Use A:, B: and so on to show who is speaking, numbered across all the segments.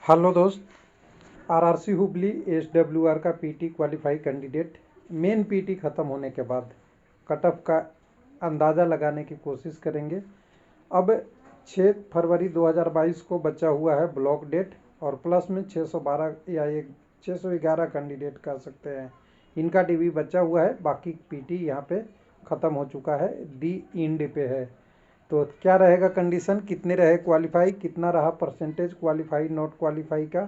A: Hello दोस्त, RRC Hubli SWR का PT qualify candidate main PT ख़त्म होने के बाद कट ऑफ का अंदाज़ा लगाने की कोशिश करेंगे। अब 6 फरवरी 2022 को बचा हुआ है ब्लॉक डेट और प्लस में 612 या 611 कैंडिडेट कह सकते हैं, इनका डीवी बचा हुआ है। बाकी पीटी यहाँ पे ख़त्म हो चुका है, डी इंड पे है। तो क्या रहेगा कंडीशन, कितने रहे क्वालिफाई, कितना रहा परसेंटेज क्वालिफाई नॉट क्वालिफाई का,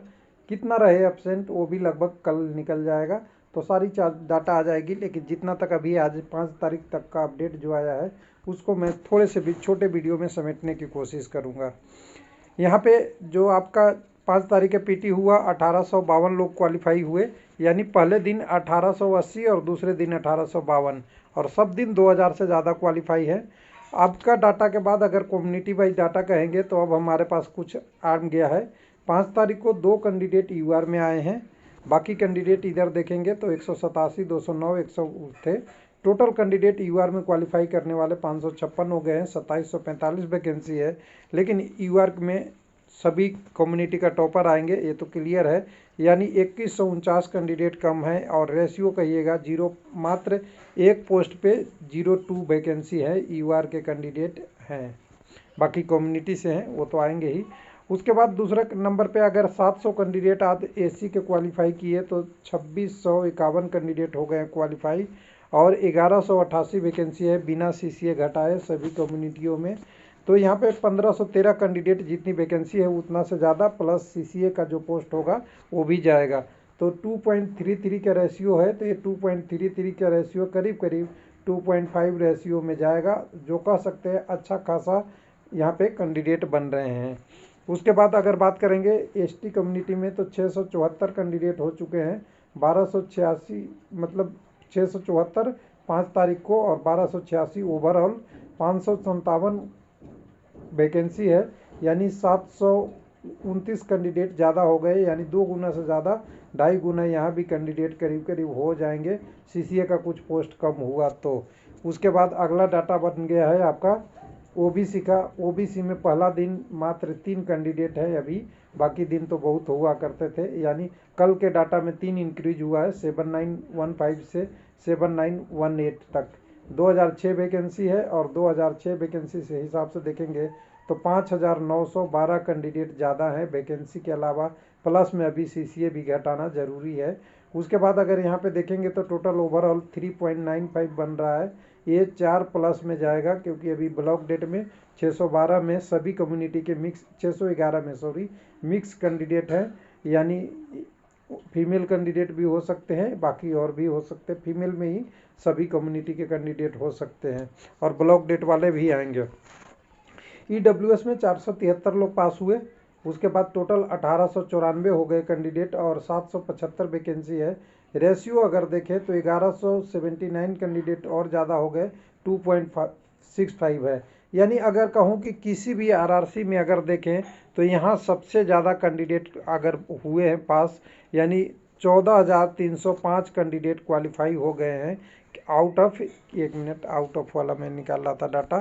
A: कितना रहे एब्सेंट, वो भी लगभग कल निकल जाएगा। तो सारी डाटा आ जाएगी। लेकिन जितना तक अभी आज 5 तारीख तक का अपडेट जो आया है उसको मैं थोड़े से भी छोटे वीडियो में समेटने की कोशिश करूँगा। यहाँ पे जो आपका 5 तारीख के पीटी हुआ 1852 लोग क्वालिफाई हुए, यानी पहले दिन 1880 और दूसरे दिन 1852 और सब दिन 2000 से ज़्यादा क्वालिफाई है। आपका डाटा के बाद अगर कम्युनिटी वाइज डाटा कहेंगे तो अब हमारे पास कुछ आ गया है। 5 तारीख को 2 कैंडिडेट यूआर में आए हैं, बाकी कैंडिडेट इधर देखेंगे तो 187, 209, 100 थे। टोटल कैंडिडेट यूआर में क्वालिफाई करने वाले 556 हो गए हैं। 2745 वैकेंसी है, लेकिन यूआर में सभी कम्युनिटी का टॉपर आएंगे ये तो क्लियर है। यानी 2149 कैंडिडेट कम है और रेशियो कहिएगा जीरो, मात्र एक पोस्ट पे 02 वैकेंसी है, यूआर के कैंडिडेट हैं। बाकी कम्युनिटी से हैं वो तो आएंगे ही। उसके बाद दूसरे नंबर पे अगर 700 कैंडिडेट आज एसी के क्वालिफाई किए तो 2651 कैंडिडेट हो गए क्वालिफाई और 1188 वैकेंसी है बिना सीसीए घटाए सभी कम्युनिटियों में। तो यहाँ पे 1513 कैंडिडेट जितनी वैकेंसी है उतना से ज़्यादा प्लस सीसीए का जो पोस्ट होगा वो भी जाएगा। तो 2.33 का रेशियो है, तो ये 2.33 का रेशियो करीब करीब 2.5 रेशियो में जाएगा, जो कह सकते हैं अच्छा खासा यहाँ पे कैंडिडेट बन रहे हैं। उसके बाद अगर बात करेंगे एसटी कम्युनिटी में तो 674 कैंडिडेट हो चुके हैं। 1286 मतलब 674 5 तारीख को और 1286 ओवरऑल 557 वैकेंसी है, यानी 729 कैंडिडेट ज़्यादा हो गए, यानी 2 गुना से ज़्यादा, 2.5 गुना यहाँ भी कैंडिडेट करीब करीब हो जाएंगे सीसीए का कुछ पोस्ट कम हुआ तो। उसके बाद अगला डाटा बन गया है आपका ओबीसी का। ओबीसी में पहला दिन मात्र 3 कैंडिडेट है अभी, बाकी दिन तो बहुत हुआ करते थे। यानी कल के डाटा में 3 इंक्रीज हुआ है, 7915 से 7918 तक। 2006 वैकेंसी है और 2006 वैकेंसी से हिसाब से देखेंगे तो 5912 कैंडिडेट ज़्यादा है वैकेंसी के अलावा, प्लस में अभी सीसीए भी घटाना ज़रूरी है। उसके बाद अगर यहाँ पे देखेंगे तो टोटल ओवरऑल 3.95 बन रहा है, ये 4 प्लस में जाएगा क्योंकि अभी ब्लॉक डेट में 612 में सभी कम्युनिटी के मिक्स, 611 में सॉरी मिक्स कैंडिडेट हैं, यानी फीमेल कैंडिडेट भी हो सकते हैं, बाकी और भी हो सकते हैं, फीमेल में ही सभी कम्युनिटी के कैंडिडेट हो सकते हैं और ब्लॉक डेट वाले भी आएंगे। ईडब्ल्यूएस में 473 लोग पास हुए। उसके बाद टोटल 1894 हो गए कैंडिडेट और 775 वैकेंसी है। रेशियो अगर देखें तो 1179 कैंडिडेट और ज़्यादा हो गए, 2.65 है। यानी अगर कहूँ कि किसी भी आरआरसी में अगर देखें तो यहाँ सबसे ज़्यादा कैंडिडेट अगर हुए हैं पास, यानी 14,305 कैंडिडेट क्वालिफाई हो गए हैं आउट ऑफ, एक मिनट, आउट ऑफ वाला मैं निकाल रहा था डाटा,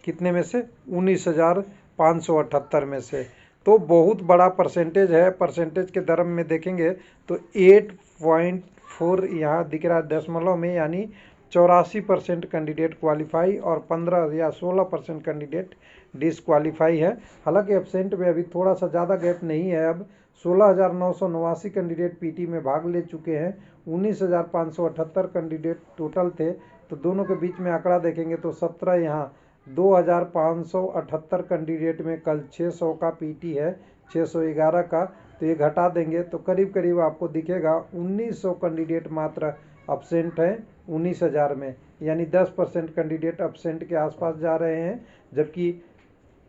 A: कितने में से 19,578 में से। तो बहुत बड़ा परसेंटेज है। परसेंटेज के दर में देखेंगे तो 8.4 यहाँ दिख रहा है दशमलव में, यानी 84% कैंडिडेट क्वालिफाई और 15 या 16% कैंडिडेट डिसक्वालीफाई है। हालांकि एब्सेंट में अभी थोड़ा सा ज़्यादा गैप नहीं है, अब 16,989 कैंडिडेट पीटी में भाग ले चुके हैं, 19,578 कैंडिडेट टोटल थे। तो दोनों के बीच में आंकड़ा देखेंगे तो 17 यहाँ 2,578 कैंडिडेट में कल 600 का पीटी है, 611 का, तो ये घटा देंगे तो करीब करीब आपको दिखेगा 1900 कैंडिडेट मात्र अब्सेंट हैं 19,000 में, यानी 10% कैंडिडेट अब्सेंट के आसपास जा रहे हैं। जबकि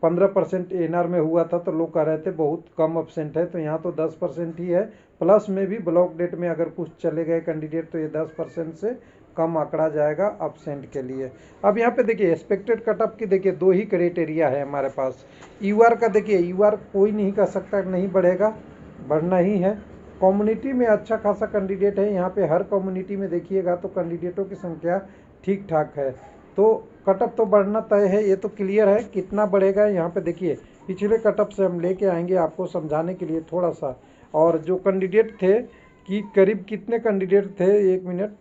A: 15% एनआर में हुआ था तो लोग कह रहे थे बहुत कम अब्सेंट है, तो यहाँ तो 10% ही है। प्लस में भी ब्लॉक डेट में अगर कुछ चले गए कैंडिडेट तो ये 10% से कम आंकड़ा जाएगा अब्सेंट के लिए। अब यहाँ पे देखिए एक्सपेक्टेड कटअप की देखिए 2 ही क्राइटेरिया है हमारे पास। यूआर का देखिए, यूआर कोई नहीं कह सकता नहीं बढ़ेगा, बढ़ना ही है। कम्युनिटी में अच्छा खासा कैंडिडेट है, यहाँ पे हर कम्युनिटी में देखिएगा तो कैंडिडेटों की संख्या ठीक ठाक है, तो कटअप तो बढ़ना तय है, ये तो क्लियर है। कितना बढ़ेगा यहाँ पे देखिए पिछले कट ऑफ से हम लेके आएंगे आपको समझाने के लिए थोड़ा सा। और जो कैंडिडेट थे कि करीब कितने कैंडिडेट थे, 1 मिनट,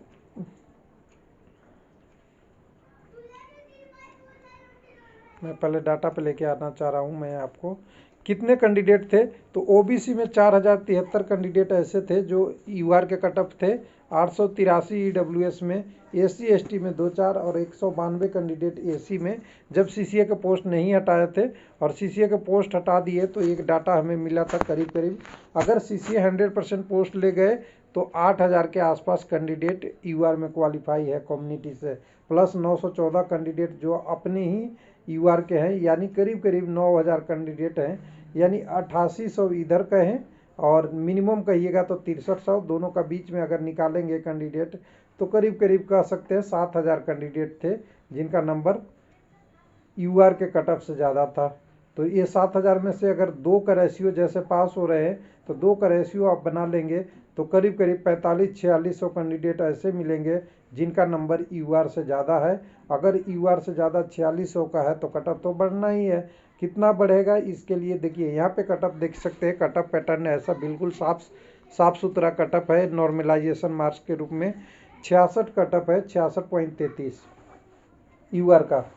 A: मैं पहले डाटा पे लेके आना चाह रहा हूँ मैं आपको। कितने कैंडिडेट थे, तो ओबीसी में 4073 कैंडिडेट ऐसे थे जो यूआर के कट ऑफ थे, 883 ईडब्ल्यूएस में, एससी एसटी में 24 और 192 कैंडिडेट एसी में, जब सीसीए के पोस्ट नहीं हटाए थे। और सीसीए के पोस्ट हटा दिए तो एक डाटा हमें मिला था करीब करीब, अगर सीसीए 100% पोस्ट ले गए तो 8000 के आसपास कैंडिडेट यूआर में क्वालिफाई है कम्युनिटी से, प्लस 914 कैंडिडेट जो अपने ही यूआर के हैं, यानी करीब करीब 9000 कैंडिडेट हैं, यानी 8800 इधर का हैं और मिनिमम कहिएगा तो 6300, दोनों का बीच में अगर निकालेंगे कैंडिडेट तो करीब करीब कह सकते हैं 7000 कैंडिडेट थे जिनका नंबर यूआर के कट ऑफ से ज़्यादा था। तो ये 7000 में से अगर 2 का रेशियो जैसे पास हो रहे हैं तो 2 का रेशियो आप बना लेंगे तो करीब करीब 45-4600 कैंडिडेट ऐसे मिलेंगे जिनका नंबर यूआर से ज़्यादा है। अगर यूआर से ज़्यादा 4600 का है तो कट ऑफ तो बढ़ना ही है। कितना बढ़ेगा इसके लिए देखिए यहाँ पे कट ऑफ देख सकते हैं, कट ऑफ पैटर्न ऐसा बिल्कुल साफ सुथरा कट ऑफ है नॉर्मलाइजेशन मार्क्स के रूप में। 66 कट ऑफ है, 66.33 यूआर का।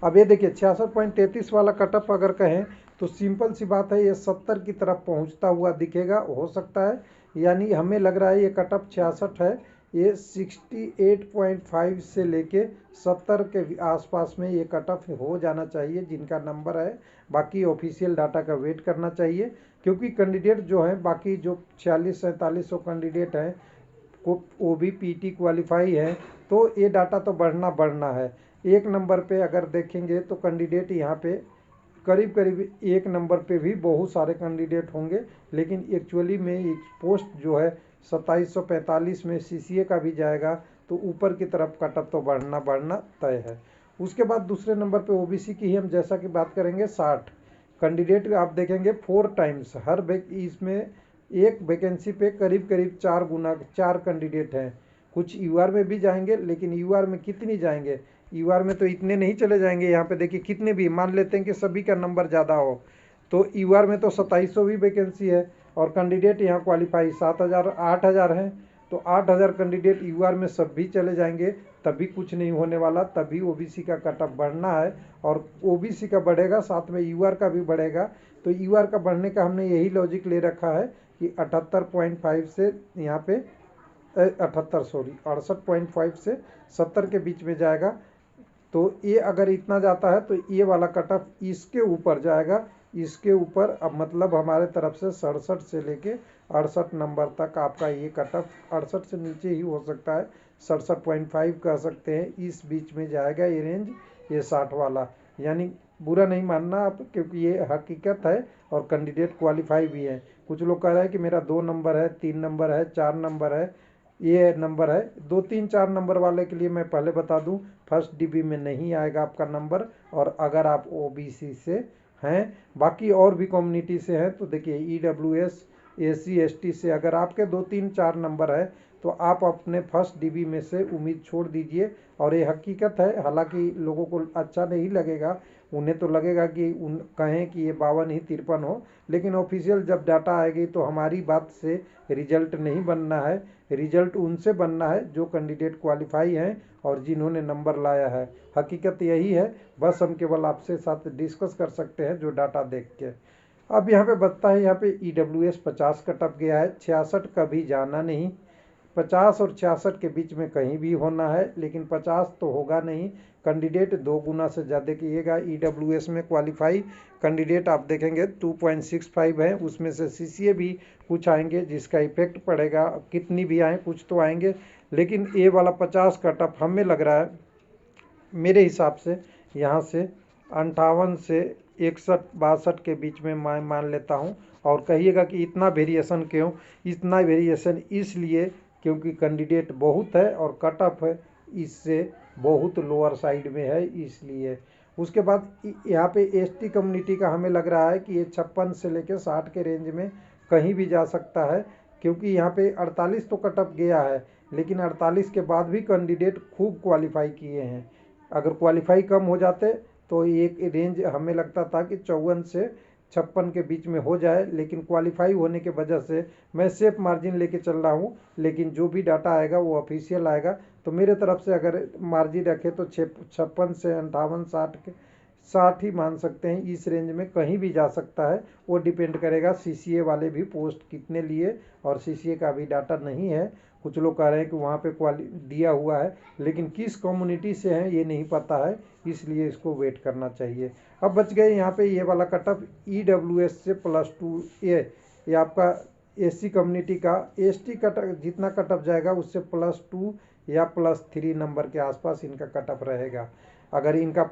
A: अब ये देखिए 66.33 वाला कट ऑफ अगर कहें तो सिंपल सी बात है, ये 70 की तरफ पहुंचता हुआ दिखेगा, हो सकता है, यानी हमें लग रहा है ये कट ऑफ 66 है, ये 68.5 से लेके 70 के आसपास में ये कट ऑफ हो जाना चाहिए जिनका नंबर है। बाकी ऑफिशियल डाटा का वेट करना चाहिए, क्योंकि कैंडिडेट जो हैं बाकी जो 46-4700 कैंडिडेट हैं वो भी पीटी क्वालिफाई है, तो ये डाटा तो बढ़ना है। 1 नंबर पे अगर देखेंगे तो कैंडिडेट यहाँ पे करीब करीब 1 नंबर पे भी बहुत सारे कैंडिडेट होंगे, लेकिन एक्चुअली में एक पोस्ट जो है 2745 में सीसीए का भी जाएगा तो ऊपर की तरफ कट ऑफ तो बढ़ना तय है। उसके बाद दूसरे नंबर पे ओबीसी की ही हम जैसा कि बात करेंगे, 60 कैंडिडेट आप देखेंगे 4 टाइम्स हर इसमें एक वैकेंसी पे करीब करीब 4 गुना 4 कैंडिडेट हैं। कुछ यूआर में भी जाएंगे, लेकिन यूआर में कितनी जाएंगे, यूआर में तो इतने नहीं चले जाएंगे। यहाँ पे देखिए कितने भी मान लेते हैं कि सभी का नंबर ज़्यादा हो तो यूआर में तो 2700 भी वैकेंसी है और कैंडिडेट यहाँ क्वालिफाई 8000 हैं, तो 8000 कैंडिडेट यूआर में सब भी चले जाएंगे तभी कुछ नहीं होने वाला, तभी ओबीसी का कट ऑफ बढ़ना है। और ओबीसी का बढ़ेगा साथ में यूआर का भी बढ़ेगा, तो यूआर का बढ़ने का हमने यही लॉजिक ले रखा है कि 78.5 से यहाँ पे 68.5 से 70 के बीच में जाएगा। तो ये अगर इतना जाता है तो ये वाला कट ऑफ इसके ऊपर जाएगा, इसके ऊपर। अब मतलब हमारे तरफ से 67 से लेके 68 नंबर तक आपका ये कट ऑफ 68 से नीचे ही हो सकता है, 67.5 कह सकते हैं, इस बीच में जाएगा ये रेंज, ये 60 वाला। यानी बुरा नहीं मानना आप, क्योंकि ये हकीकत है और कैंडिडेट क्वालिफाई भी है। कुछ लोग कह रहे हैं कि मेरा 2 नंबर है, 3 नंबर है, 4 नंबर है, ये नंबर है। 2, 3, 4 नंबर वाले के लिए मैं पहले बता दूं, फर्स्ट डीबी में नहीं आएगा आपका नंबर, और अगर आप ओबीसी से हैं, बाकी और भी कम्युनिटी से हैं तो देखिए ईडब्ल्यूएस, एससी एसटी से अगर आपके 2, 3, 4 नंबर है तो आप अपने फर्स्ट डीबी में से उम्मीद छोड़ दीजिए। और ये हकीकत है, हालांकि लोगों को अच्छा नहीं लगेगा, उन्हें तो लगेगा कि कहें कि ये 52 ही 53 हो, लेकिन ऑफिशियल जब डाटा आएगी तो हमारी बात से रिजल्ट नहीं बनना है, रिजल्ट उनसे बनना है जो कैंडिडेट क्वालिफाई हैं और जिन्होंने नंबर लाया है। हकीकत यही है, बस हम केवल आपसे साथ डिस्कस कर सकते हैं जो डाटा देख के। अब यहाँ पे बचता है, यहाँ पे ईडब्ल्यूएस 50 कट ऑफ गया है, 66 कभी जाना नहीं, 50 और 66 के बीच में कहीं भी होना है, लेकिन 50 तो होगा नहीं। कैंडिडेट 2 गुना से ज़्यादा कीजिएगा। ईडब्ल्यूएस में क्वालिफाई कैंडिडेट आप देखेंगे 2.65 है, उसमें से सीसीए भी कुछ आएंगे जिसका इफेक्ट पड़ेगा, कितनी भी आए कुछ तो आएंगे, लेकिन ए वाला 50 कट ऑफ हमें लग रहा है मेरे हिसाब से यहाँ से 58 से 61-62 के बीच में मैं मान लेता हूँ। और कहिएगा कि इतना वेरिएशन क्यों, इतना वेरिएशन इसलिए क्योंकि कैंडिडेट बहुत है और कट ऑफ है इससे बहुत लोअर साइड में है, इसलिए। उसके बाद यहाँ पे एसटी कम्युनिटी का हमें लग रहा है कि ये 56 से लेकर 60 के रेंज में कहीं भी जा सकता है, क्योंकि यहाँ पे 48 तो कट ऑफ गया है, लेकिन 48 के बाद भी कैंडिडेट खूब क्वालिफाई किए हैं। अगर क्वालिफाई कम हो जाते तो एक रेंज हमें लगता था कि 54 से 56 के बीच में हो जाए, लेकिन क्वालिफाई होने के वजह से मैं सेफ मार्जिन लेके चल रहा हूँ। लेकिन जो भी डाटा आएगा वो ऑफिशियल आएगा, तो मेरे तरफ से अगर मार्जिन रखे तो 56 से 58, 60 ही मान सकते हैं। इस रेंज में कहीं भी जा सकता है, वो डिपेंड करेगा सीसीए वाले भी पोस्ट कितने लिए, और सीसीए का भी डाटा नहीं है। कुछ लोग कह रहे हैं कि वहाँ पे दिया हुआ है, लेकिन किस कम्युनिटी से है ये नहीं पता है, इसलिए इसको वेट करना चाहिए। अब बच गए यहाँ पे ये वाला कटअप EWS से +2, ये आपका SC कम्युनिटी का। ST कटअप जितना कटअप जाएगा उससे +2 या +3 नंबर के आसपास इनका कटअप रहेगा। अगर इनका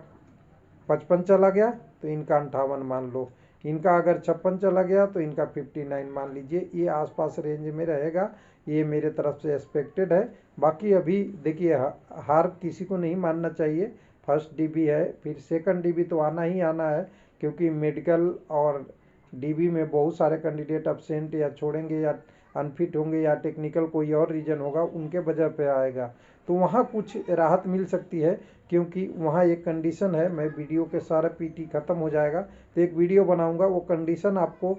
A: 55 चला गया तो इनका 58 मान लो, इनका अगर 56 चला गया तो इनका 59 मान लीजिए। ये आसपास रेंज में रहेगा, ये मेरे तरफ से एक्सपेक्टेड है। बाकी अभी देखिए हार किसी को नहीं मानना चाहिए। फर्स्ट DB है, फिर सेकंड DB तो आना ही आना है, क्योंकि मेडिकल और DB में बहुत सारे कैंडिडेट अब्सेंट या छोड़ेंगे या अनफिट होंगे या टेक्निकल कोई और रीजन होगा, उनके वजह पे आएगा, तो वहाँ कुछ राहत मिल सकती है। क्योंकि वहाँ एक कंडीशन है, मैं वीडियो के सारा PT ख़त्म हो जाएगा तो एक वीडियो बनाऊंगा, वो कंडीशन आपको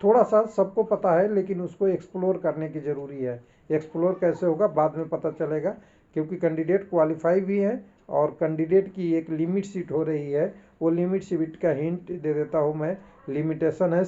A: थोड़ा सा सबको पता है, लेकिन उसको एक्सप्लोर करने की ज़रूरी है। एक्सप्लोर कैसे होगा बाद में पता चलेगा, क्योंकि कैंडिडेट क्वालिफाई भी हैं और कैंडिडेट की एक लिमिट सीट हो रही है। वो लिमिट सीट का हिंट दे देता हूँ मैं। लिमिटेशन है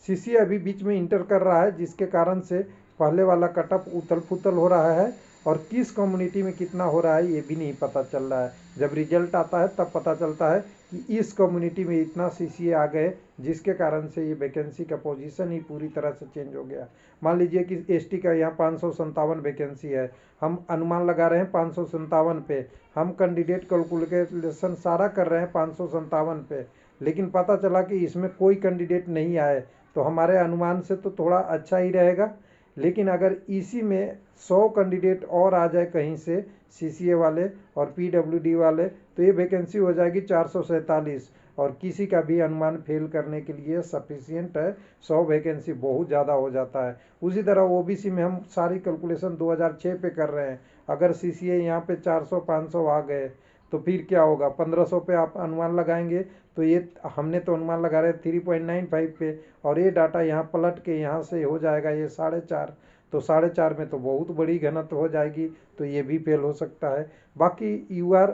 A: CCA अभी बीच में इंटर कर रहा है, जिसके कारण से पहले वाला कटअप उथल पुथल हो रहा है, और किस कम्युनिटी में कितना हो रहा है ये भी नहीं पता चल रहा है। जब रिजल्ट आता है तब पता चलता है कि इस कम्युनिटी में इतना CCA आ गए, जिसके कारण से ये वैकेंसी का पोजीशन ही पूरी तरह से चेंज हो गया। मान लीजिए कि ST का यहाँ 557 वैकेंसी है, हम अनुमान लगा रहे हैं 557 पे, हम कैंडिडेट कैलकुलेशन सारा कर रहे हैं 557 पे, लेकिन पता चला कि इसमें कोई कैंडिडेट नहीं आए, तो हमारे अनुमान से तो थोड़ा अच्छा ही रहेगा। लेकिन अगर इसी में 100 कैंडिडेट और आ जाए कहीं से, CCA वाले और PWD वाले, तो ये वैकेंसी हो जाएगी 447, और किसी का भी अनुमान फेल करने के लिए सफिशियंट है। 100 वैकेंसी बहुत ज़्यादा हो जाता है। उसी तरह OBC में हम सारी कैलकुलेशन 2006 पे कर रहे हैं। अगर CCA यहाँ पे 400-500 आ गए तो फिर क्या होगा, 1500 पे आप अनुमान लगाएंगे, तो ये हमने तो अनुमान लगा रहे 3.95 पे, और ये डाटा यहाँ पलट के यहाँ से हो जाएगा ये 4.5, तो 4.5 में तो बहुत बड़ी घनत्व हो जाएगी, तो ये भी फेल हो सकता है। बाकी UR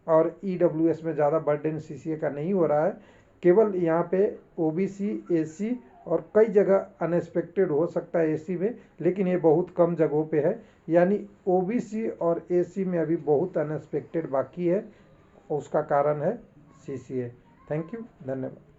A: और EWS में ज़्यादा बर्डन CCA का नहीं हो रहा है, केवल यहाँ पे OBC, SC और कई जगह अनएक्सपेक्टेड हो सकता है SC में, लेकिन ये बहुत कम जगहों पे है। यानी OBC और SC में अभी बहुत अनएक्सपेक्टेड बाकी है, उसका कारण है CCA। थैंक यू, धन्यवाद।